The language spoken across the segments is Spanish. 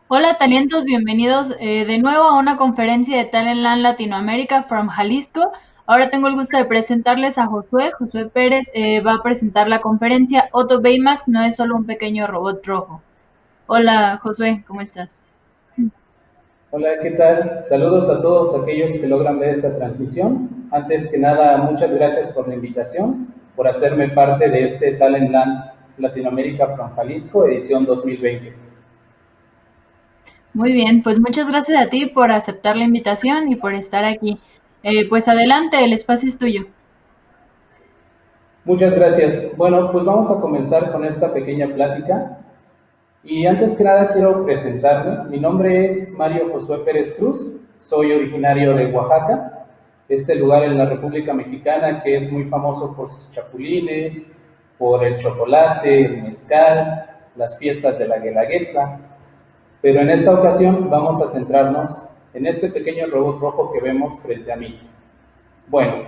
Hola talentos, bienvenidos de nuevo a una conferencia de Talentland Latinoamérica from Jalisco. Ahora tengo el gusto de presentarles a Josué. Josué Pérez va a presentar la conferencia Otto Baymax no es solo un pequeño robot rojo. Hola Josué, ¿cómo estás? Hola, ¿qué tal? Saludos a todos aquellos que logran ver esta transmisión. Antes que nada, muchas gracias por la invitación, por hacerme parte de este Talentland Latinoamérica from Jalisco, edición 2020. Muy bien, pues muchas gracias a ti por aceptar la invitación y por estar aquí. Pues adelante, el espacio es tuyo. Muchas gracias. Bueno, pues vamos a comenzar con esta pequeña plática. Y antes que nada quiero presentarme. Mi nombre es Mario Josué Pérez Cruz. Soy originario de Oaxaca, este lugar en la República Mexicana que es muy famoso por sus chapulines, por el chocolate, el mezcal, las fiestas de la Guelaguetza. Pero en esta ocasión vamos a centrarnos en este pequeño robot rojo que vemos frente a mí. Bueno,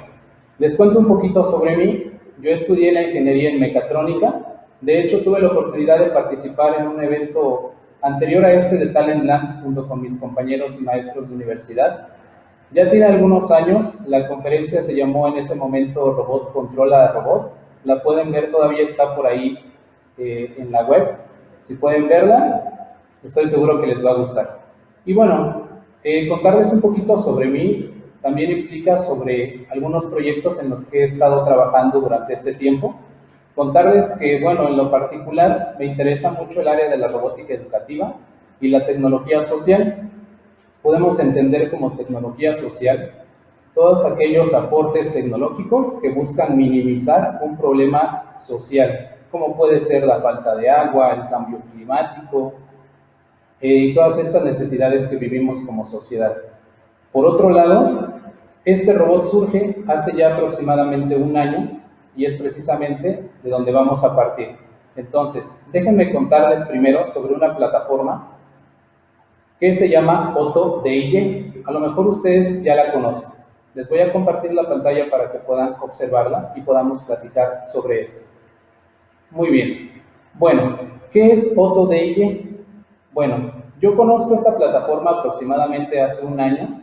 les cuento un poquito sobre mí. Yo estudié la ingeniería en mecatrónica. De hecho, tuve la oportunidad de participar en un evento anterior a este de Talentland junto con mis compañeros y maestros de universidad. Ya tiene algunos años, la conferencia se llamó en ese momento Robot Controla a Robot. La pueden ver, todavía está por ahí en la web. Si pueden verla, estoy seguro que les va a gustar. Y bueno, contarles un poquito sobre mí también implica sobre algunos proyectos en los que he estado trabajando durante este tiempo. Contarles que, bueno, en lo particular me interesa mucho el área de la robótica educativa y la tecnología social. Podemos entender como tecnología social todos aquellos aportes tecnológicos que buscan minimizar un problema social, como puede ser la falta de agua, el cambio climático, y todas estas necesidades que vivimos como sociedad. Por otro lado, este robot surge hace ya aproximadamente un año y es precisamente de donde vamos a partir. Entonces, déjenme contarles primero sobre una plataforma que se llama Otto DIY. A lo mejor ustedes ya la conocen. Les voy a compartir la pantalla para que puedan observarla y podamos platicar sobre esto. Muy bien. Bueno, ¿qué es Otto DIY? Bueno, yo conozco esta plataforma aproximadamente hace un año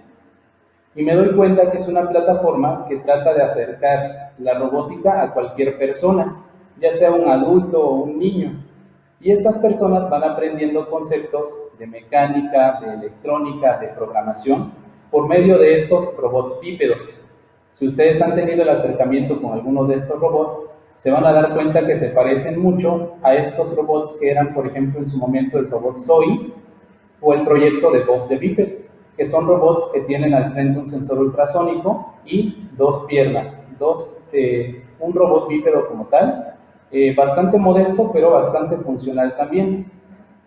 y me doy cuenta que es una plataforma que trata de acercar la robótica a cualquier persona, ya sea un adulto o un niño. Y estas personas van aprendiendo conceptos de mecánica, de electrónica, de programación, por medio de estos robots bípedos. Si ustedes han tenido el acercamiento con alguno de estos robots, se van a dar cuenta que se parecen mucho a estos robots que eran, por ejemplo, en su momento el robot Zoe o el proyecto de Bob the Beeper, que son robots que tienen al frente un sensor ultrasónico y dos piernas, un robot bípedo como tal, bastante modesto pero bastante funcional también.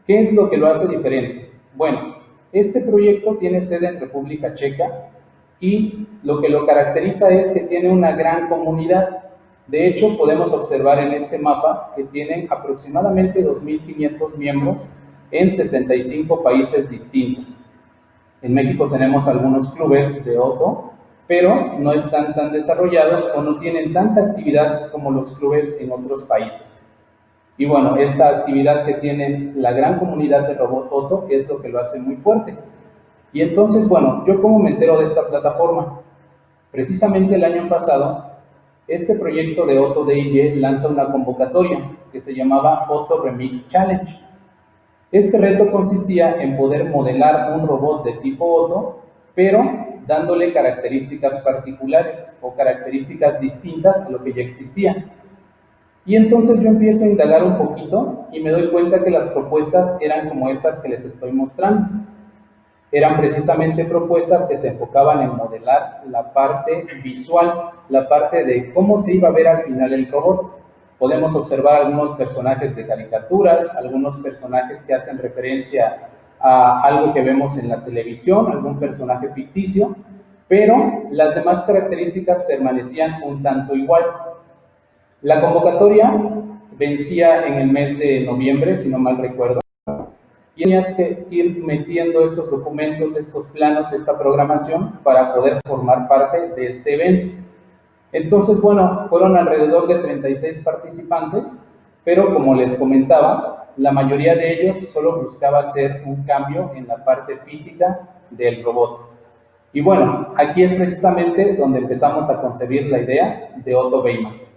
¿Qué es lo que lo hace diferente? Bueno, este proyecto tiene sede en República Checa y lo que lo caracteriza es que tiene una gran comunidad. De hecho, podemos observar en este mapa que tienen aproximadamente 2.500 miembros en 65 países distintos. En México tenemos algunos clubes de Otto, pero no están tan desarrollados o no tienen tanta actividad como los clubes en otros países. Y bueno, esta actividad que tienen la gran comunidad de Robot Otto es lo que lo hace muy fuerte. Y entonces, bueno, ¿yo cómo me entero de esta plataforma? Precisamente el año pasado, este proyecto de Otto DIY lanza una convocatoria que se llamaba Otto Remix Challenge. Este reto consistía en poder modelar un robot de tipo Otto, pero dándole características particulares o características distintas a lo que ya existía. Y entonces yo empiezo a indagar un poquito y me doy cuenta que las propuestas eran como estas que les estoy mostrando. Eran precisamente propuestas que se enfocaban en modelar la parte visual, la parte de cómo se iba a ver al final el robot. Podemos observar algunos personajes de caricaturas, algunos personajes que hacen referencia a algo que vemos en la televisión, algún personaje ficticio, pero las demás características permanecían un tanto igual. La convocatoria vencía en el mes de noviembre, si no mal recuerdo, y tenías que ir metiendo estos documentos, estos planos, esta programación para poder formar parte de este evento. Entonces, bueno, fueron alrededor de 36 participantes, pero como les comentaba, la mayoría de ellos solo buscaba hacer un cambio en la parte física del robot. Y bueno, aquí es precisamente donde empezamos a concebir la idea de Otto Baymax.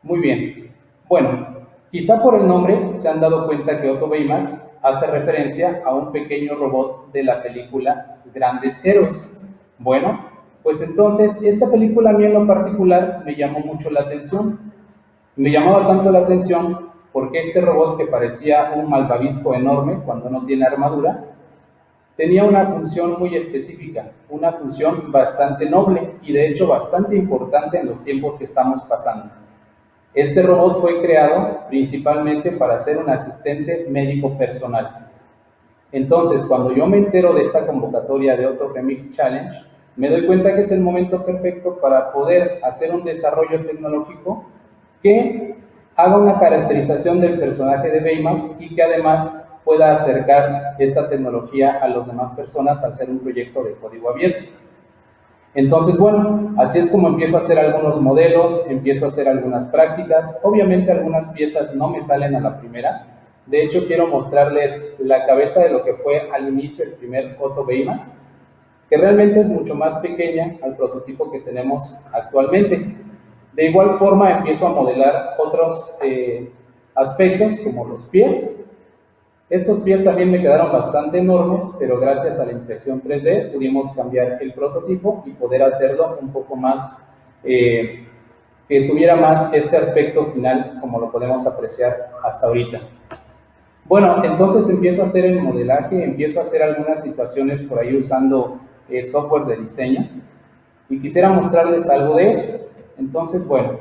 Muy bien. Bueno, quizá por el nombre se han dado cuenta que Otto Baymax hace referencia a un pequeño robot de la película Grandes Héroes. Bueno, pues entonces esta película a mí en lo particular me llamó mucho la atención. Me llamaba tanto la atención porque este robot que parecía un malvavisco enorme cuando no tiene armadura, tenía una función muy específica, una función bastante noble y de hecho bastante importante en los tiempos que estamos pasando. Este robot fue creado principalmente para ser un asistente médico personal. Entonces, cuando yo me entero de esta convocatoria de Otto Remix Challenge, me doy cuenta que es el momento perfecto para poder hacer un desarrollo tecnológico que haga una caracterización del personaje de Baymax y que además pueda acercar esta tecnología a las demás personas al ser un proyecto de código abierto. Entonces, bueno, así es como empiezo a hacer algunos modelos, empiezo a hacer algunas prácticas. Obviamente algunas piezas no me salen a la primera. De hecho, quiero mostrarles la cabeza de lo que fue al inicio el primer Otto Baymax, que realmente es mucho más pequeña al prototipo que tenemos actualmente. De igual forma, empiezo a modelar otros aspectos, como los pies. Estos pies también me quedaron bastante enormes, pero gracias a la impresión 3D pudimos cambiar el prototipo y poder hacerlo un poco más, que tuviera más este aspecto final como lo podemos apreciar hasta ahorita. Bueno, entonces empiezo a hacer el modelaje, empiezo a hacer algunas situaciones por ahí usando software de diseño y quisiera mostrarles algo de eso. Entonces, bueno,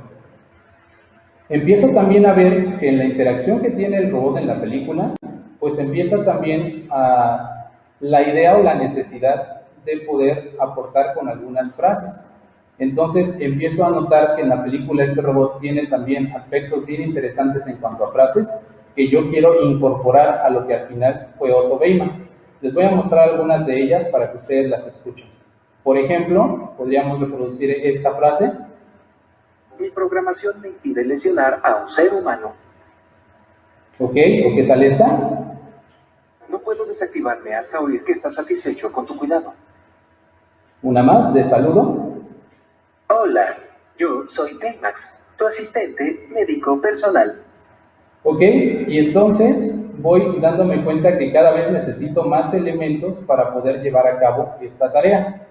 empiezo también a ver que en la interacción que tiene el robot en la película, pues empieza también a la idea o la necesidad de poder aportar con algunas frases. Entonces empiezo a notar que en la película este robot tiene también aspectos bien interesantes en cuanto a frases que yo quiero incorporar a lo que al final fue Otto Baymax. Les voy a mostrar algunas de ellas para que ustedes las escuchen. Por ejemplo, podríamos reproducir esta frase. Mi programación me impide lesionar a un ser humano. Ok, ¿o qué tal está? No puedo desactivarme hasta oír que estás satisfecho con tu cuidado. Una más, de saludo. Hola, yo soy Baymax, tu asistente médico personal. Ok, y entonces voy dándome cuenta que cada vez necesito más elementos para poder llevar a cabo esta tarea.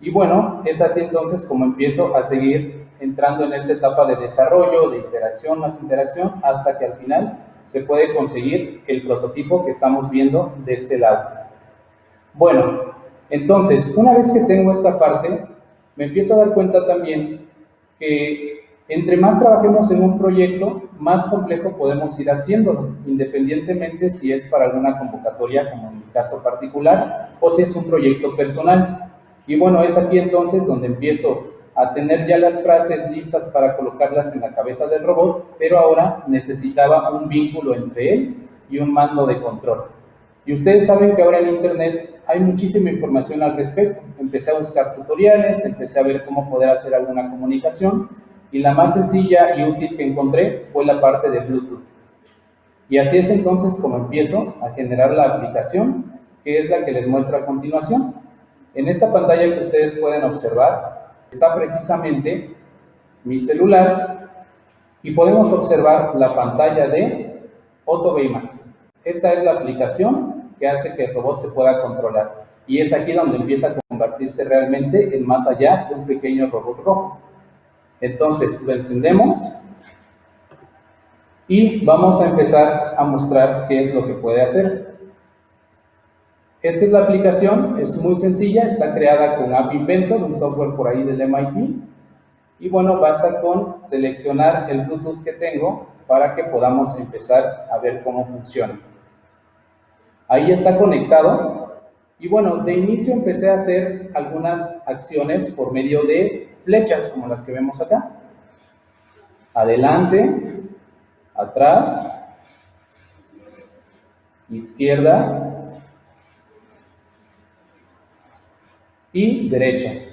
Y bueno, es así entonces como empiezo a seguir entrando en esta etapa de desarrollo, de interacción más interacción, hasta que al final se puede conseguir el prototipo que estamos viendo de este lado. Bueno, entonces, una vez que tengo esta parte, me empiezo a dar cuenta también que entre más trabajemos en un proyecto, más complejo podemos ir haciéndolo, independientemente si es para alguna convocatoria, como en mi caso particular, o si es un proyecto personal. Y bueno, es aquí entonces donde empiezo a tener ya las frases listas para colocarlas en la cabeza del robot, pero ahora necesitaba un vínculo entre él y un mando de control. Y ustedes saben que ahora en Internet hay muchísima información al respecto. Empecé a buscar tutoriales, empecé a ver cómo poder hacer alguna comunicación, y la más sencilla y útil que encontré fue la parte de Bluetooth. Y así es entonces como empiezo a generar la aplicación, que es la que les muestro a continuación. En esta pantalla que ustedes pueden observar, está precisamente mi celular y podemos observar la pantalla de Otto Baymax. Esta es la aplicación que hace que el robot se pueda controlar. Y es aquí donde empieza a convertirse realmente en más allá de un pequeño robot rojo. Entonces lo encendemos y vamos a empezar a mostrar qué es lo que puede hacer. Esta es la aplicación, es muy sencilla, está creada con App Inventor, un software por ahí del MIT. Y bueno, basta con seleccionar el Bluetooth que tengo para que podamos empezar a ver cómo funciona. Ahí está conectado. Y bueno, de inicio empecé a hacer algunas acciones por medio de flechas, como las que vemos acá. Adelante, atrás, izquierda y derecha.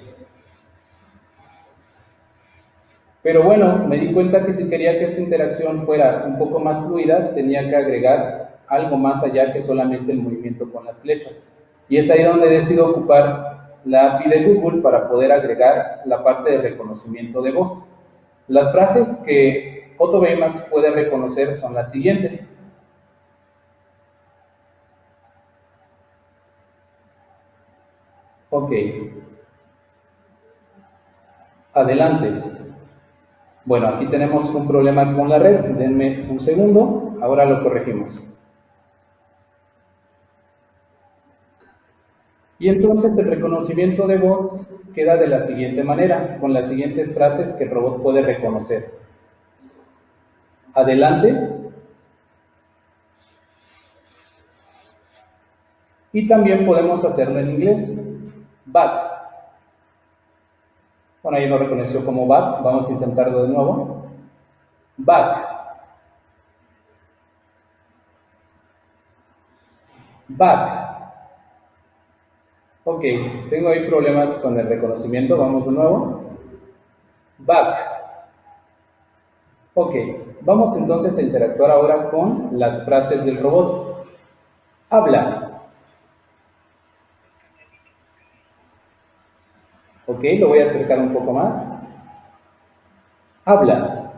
Pero bueno, me di cuenta que si quería que esta interacción fuera un poco más fluida, tenía que agregar algo más allá que solamente el movimiento con las flechas. Y es ahí donde decido ocupar la API de Google para poder agregar la parte de reconocimiento de voz. Las frases que AutoBaymax puede reconocer son las siguientes. Ok. Adelante. Bueno, aquí tenemos un problema con la red. Denme un segundo. Ahora lo corregimos. Y entonces el reconocimiento de voz queda de la siguiente manera, con las siguientes frases que el robot puede reconocer. Adelante. Y también podemos hacerlo en inglés. Back. Bueno, ahí lo reconoció como back. Vamos a intentarlo de nuevo. Back. Back. Ok, tengo ahí problemas con el reconocimiento. Vamos de nuevo. Back. Ok, vamos entonces a interactuar ahora con las frases del robot. Habla. Ok, lo voy a acercar un poco más. Habla.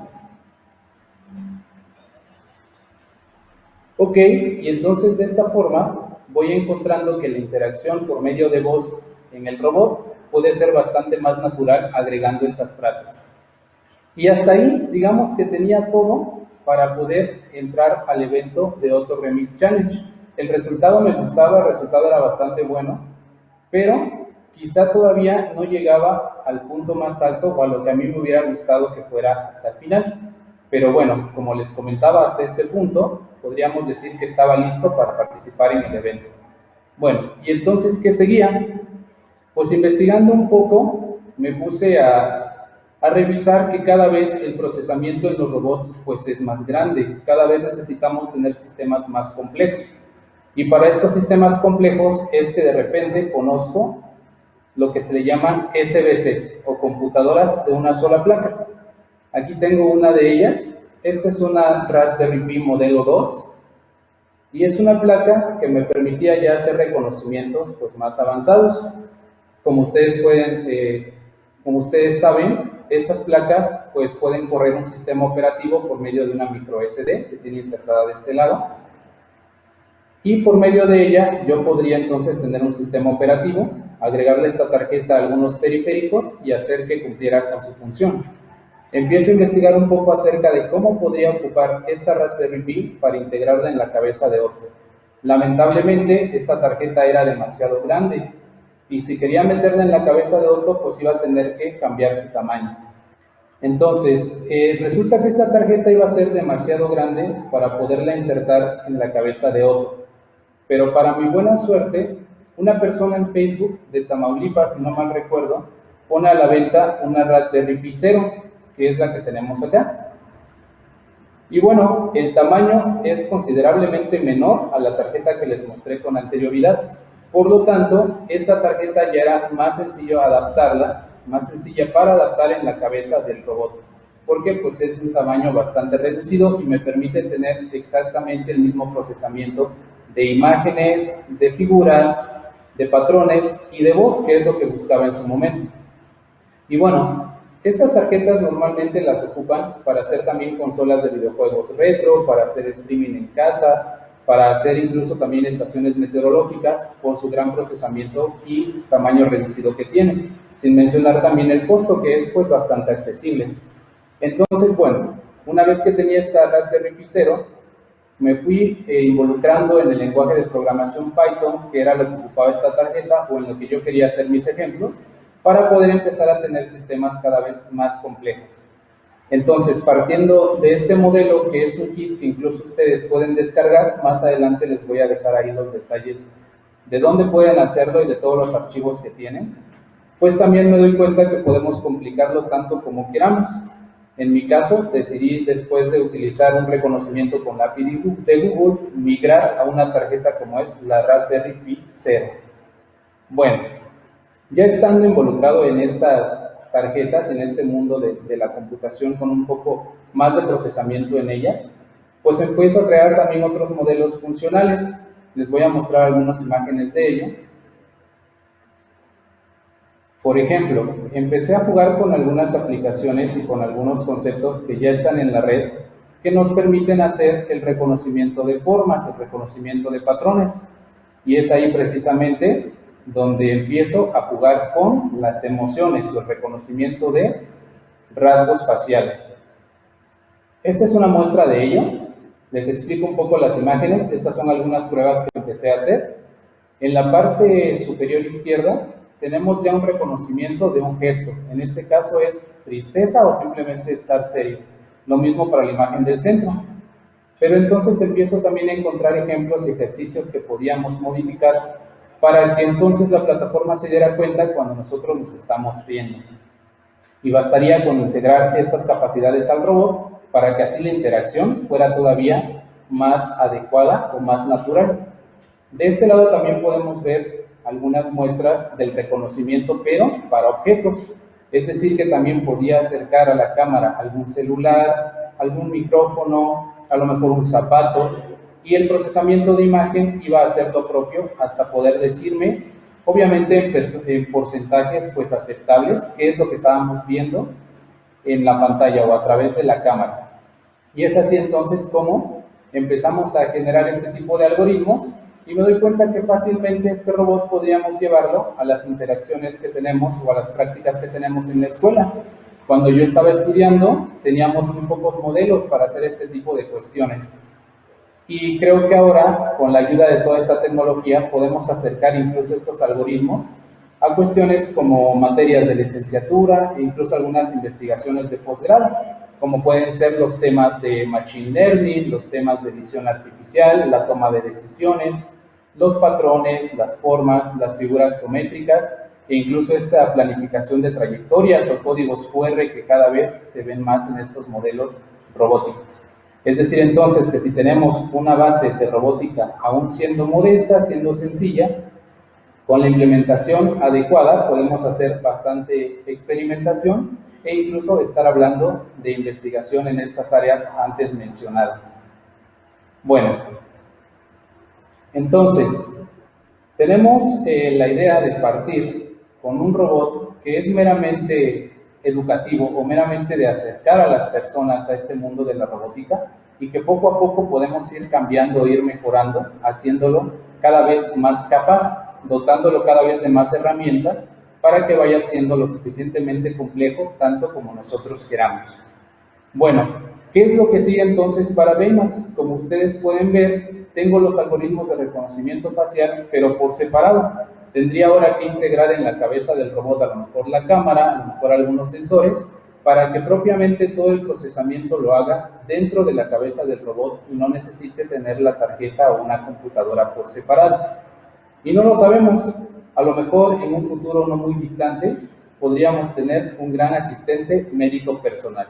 Ok, y entonces de esta forma voy encontrando que la interacción por medio de voz en el robot puede ser bastante más natural agregando estas frases. Y hasta ahí, digamos que tenía todo para poder entrar al evento de Auto Remix Challenge. El resultado me gustaba, el resultado era bastante bueno, pero quizá todavía no llegaba al punto más alto o a lo que a mí me hubiera gustado que fuera hasta el final. Pero bueno, como les comentaba, hasta este punto podríamos decir que estaba listo para participar en el evento. Bueno, y entonces, ¿qué seguía? Pues investigando un poco, me puse a revisar que cada vez el procesamiento en los robots pues es más grande, cada vez necesitamos tener sistemas más complejos. Y para estos sistemas complejos es que de repente conozco lo que se le llaman SBCs o computadoras de una sola placa. Aquí tengo una de ellas. Esta es una Raspberry Pi modelo 2 y es una placa que me permitía ya hacer reconocimientos pues, más avanzados. Como ustedes saben, estas placas pues, pueden correr un sistema operativo por medio de una micro SD que tiene insertada de este lado. Y por medio de ella yo podría entonces tener un sistema operativo, agregarle esta tarjeta a algunos periféricos y hacer que cumpliera con su función. Empiezo a investigar un poco acerca de cómo podría ocupar esta Raspberry Pi para integrarla en la cabeza de otro. Lamentablemente, esta tarjeta era demasiado grande y si quería meterla en la cabeza de otro, pues iba a tener que cambiar su tamaño. Entonces, resulta que esta tarjeta iba a ser demasiado grande para poderla insertar en la cabeza de otro. Pero para mi buena suerte, una persona en Facebook de Tamaulipas, si no mal recuerdo, pone a la venta una Raspberry Pi 0, que es la que tenemos acá. Y bueno, el tamaño es considerablemente menor a la tarjeta que les mostré con anterioridad. Por lo tanto, esta tarjeta ya era más sencillo adaptarla, más sencilla para adaptar en la cabeza del robot, porque pues es un tamaño bastante reducido y me permite tener exactamente el mismo procesamiento de imágenes, de figuras, de patrones y de voz, que es lo que buscaba en su momento. Y bueno, estas tarjetas normalmente las ocupan para hacer también consolas de videojuegos retro, para hacer streaming en casa, para hacer incluso también estaciones meteorológicas por su gran procesamiento y tamaño reducido que tienen, sin mencionar también el costo que es pues bastante accesible. Entonces, bueno, una vez que tenía esta Raspberry Pi 0, me fui involucrando en el lenguaje de programación Python, que era lo que ocupaba esta tarjeta o en lo que yo quería hacer mis ejemplos, para poder empezar a tener sistemas cada vez más complejos. Entonces, partiendo de este modelo, que es un kit que incluso ustedes pueden descargar, más adelante les voy a dejar ahí los detalles de dónde pueden hacerlo y de todos los archivos que tienen, pues también me doy cuenta que podemos complicarlo tanto como queramos. En mi caso, decidí, después de utilizar un reconocimiento con la API de Google, migrar a una tarjeta como es la Raspberry Pi 0. Bueno, ya estando involucrado en estas tarjetas en este mundo de la computación con un poco más de procesamiento en ellas, pues empiezo a crear también otros modelos funcionales. Les voy a mostrar algunas imágenes de ello. Por ejemplo, empecé a jugar con algunas aplicaciones y con algunos conceptos que ya están en la red que nos permiten hacer el reconocimiento de formas, el reconocimiento de patrones. Y es ahí precisamente donde empiezo a jugar con las emociones o el reconocimiento de rasgos faciales. Esta es una muestra de ello. Les explico un poco las imágenes. Estas son algunas pruebas que empecé a hacer. En la parte superior izquierda tenemos ya un reconocimiento de un gesto. En este caso es tristeza o simplemente estar serio. Lo mismo para la imagen del centro. Pero entonces empiezo también a encontrar ejemplos y ejercicios que podíamos modificar para que entonces la plataforma se diera cuenta cuando nosotros nos estamos viendo. Y bastaría con integrar estas capacidades al robot para que así la interacción fuera todavía más adecuada o más natural. De este lado también podemos ver algunas muestras del reconocimiento, pero para objetos. Es decir, que también podía acercar a la cámara algún celular, algún micrófono, a lo mejor un zapato, y el procesamiento de imagen iba a hacer lo propio hasta poder decirme, obviamente en porcentajes pues aceptables, qué es lo que estábamos viendo en la pantalla o a través de la cámara. Y es así entonces como empezamos a generar este tipo de algoritmos y me doy cuenta que fácilmente este robot podríamos llevarlo a las interacciones que tenemos o a las prácticas que tenemos en la escuela. Cuando yo estaba estudiando, teníamos muy pocos modelos para hacer este tipo de cuestiones. Y creo que ahora, con la ayuda de toda esta tecnología, podemos acercar incluso estos algoritmos a cuestiones como materias de licenciatura e incluso algunas investigaciones de posgrado, como pueden ser los temas de Machine Learning, los temas de visión artificial, la toma de decisiones, los patrones, las formas, las figuras geométricas e incluso esta planificación de trayectorias o códigos QR que cada vez se ven más en estos modelos robóticos. Es decir, entonces, que si tenemos una base de robótica aún siendo modesta, siendo sencilla, con la implementación adecuada podemos hacer bastante experimentación e incluso estar hablando de investigación en estas áreas antes mencionadas. Bueno, entonces, tenemos la idea de partir con un robot que es meramente educativo o meramente de acercar a las personas a este mundo de la robótica y que poco a poco podemos ir cambiando, ir mejorando, haciéndolo cada vez más capaz, dotándolo cada vez de más herramientas para que vaya siendo lo suficientemente complejo tanto como nosotros queramos. Bueno, ¿qué es lo que sigue entonces para Baymax? Como ustedes pueden ver, tengo los algoritmos de reconocimiento facial, pero por separado. Tendría ahora que integrar en la cabeza del robot a lo mejor la cámara, a lo mejor algunos sensores, para que propiamente todo el procesamiento lo haga dentro de la cabeza del robot y no necesite tener la tarjeta o una computadora por separado. Y no lo sabemos, a lo mejor en un futuro no muy distante podríamos tener un gran asistente médico personal.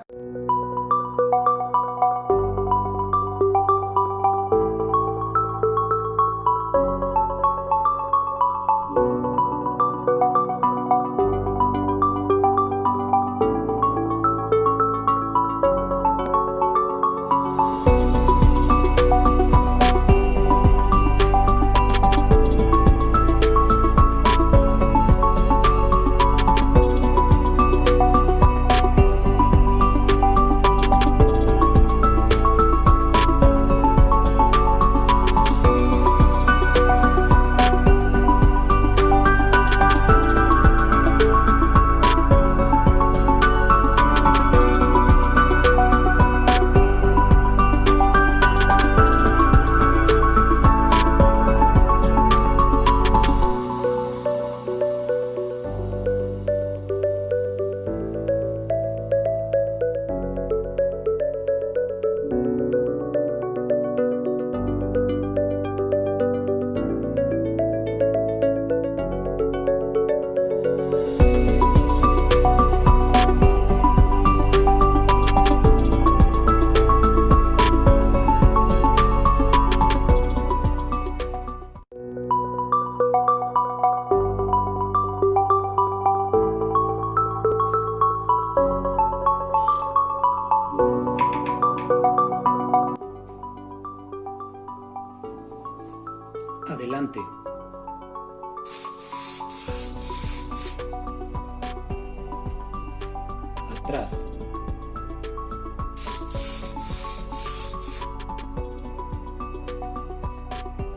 Adelante. Atrás.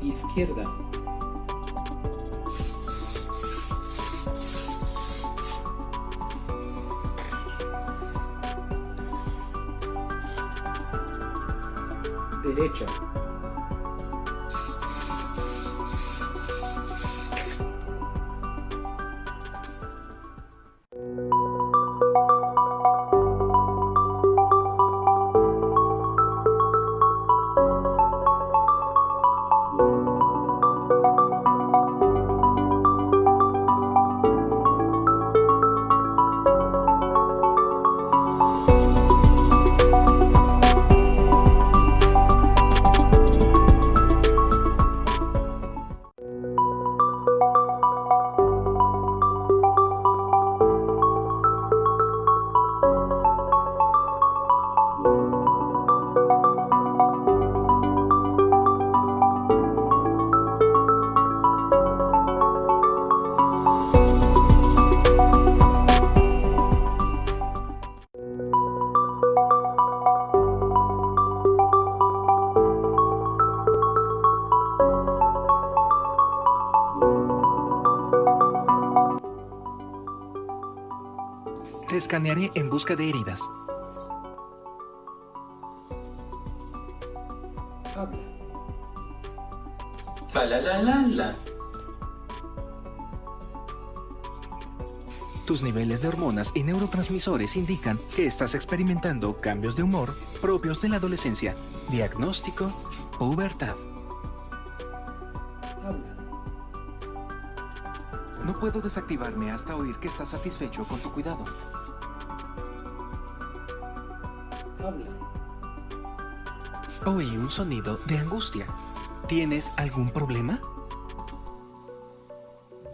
Izquierda. Derecha. Te escanearé en busca de heridas. Habla. La. Tus niveles de hormonas y neurotransmisores indican que estás experimentando cambios de humor propios de la adolescencia. Diagnóstico: pubertad. Habla. No puedo desactivarme hasta oír que estás satisfecho con tu cuidado. Habla. Oí un sonido de angustia. ¿Tienes algún problema?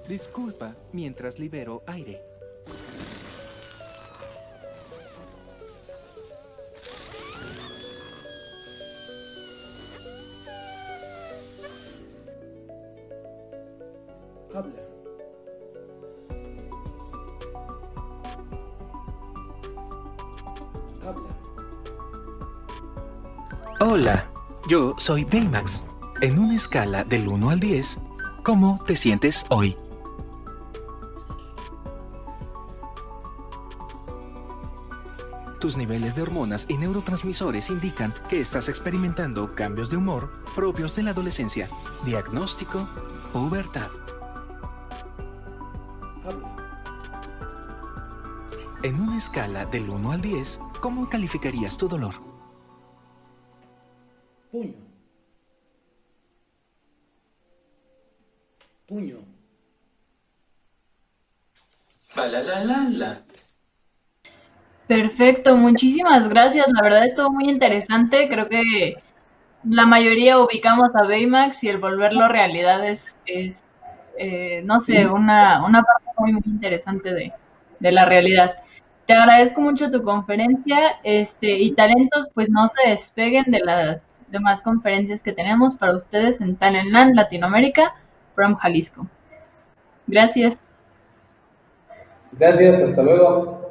Disculpa mientras libero aire. Habla. Habla. Hola, yo soy Baymax. En una escala del 1 al 10, ¿cómo te sientes hoy? Tus niveles de hormonas y neurotransmisores indican que estás experimentando cambios de humor propios de la adolescencia. Diagnóstico: pubertad. Habla. En una escala del 1 al 10, ¿cómo calificarías tu dolor? Puño. Puño. La. Perfecto, muchísimas gracias. La verdad estuvo muy interesante. Creo que la mayoría ubicamos a Baymax y el volverlo realidad es no sé, una parte muy, muy interesante de la realidad. Te agradezco mucho tu conferencia, y talentos, pues no se despeguen de las demás conferencias que tenemos para ustedes en Talentland Latinoamérica from Jalisco. Gracias. Gracias, hasta luego.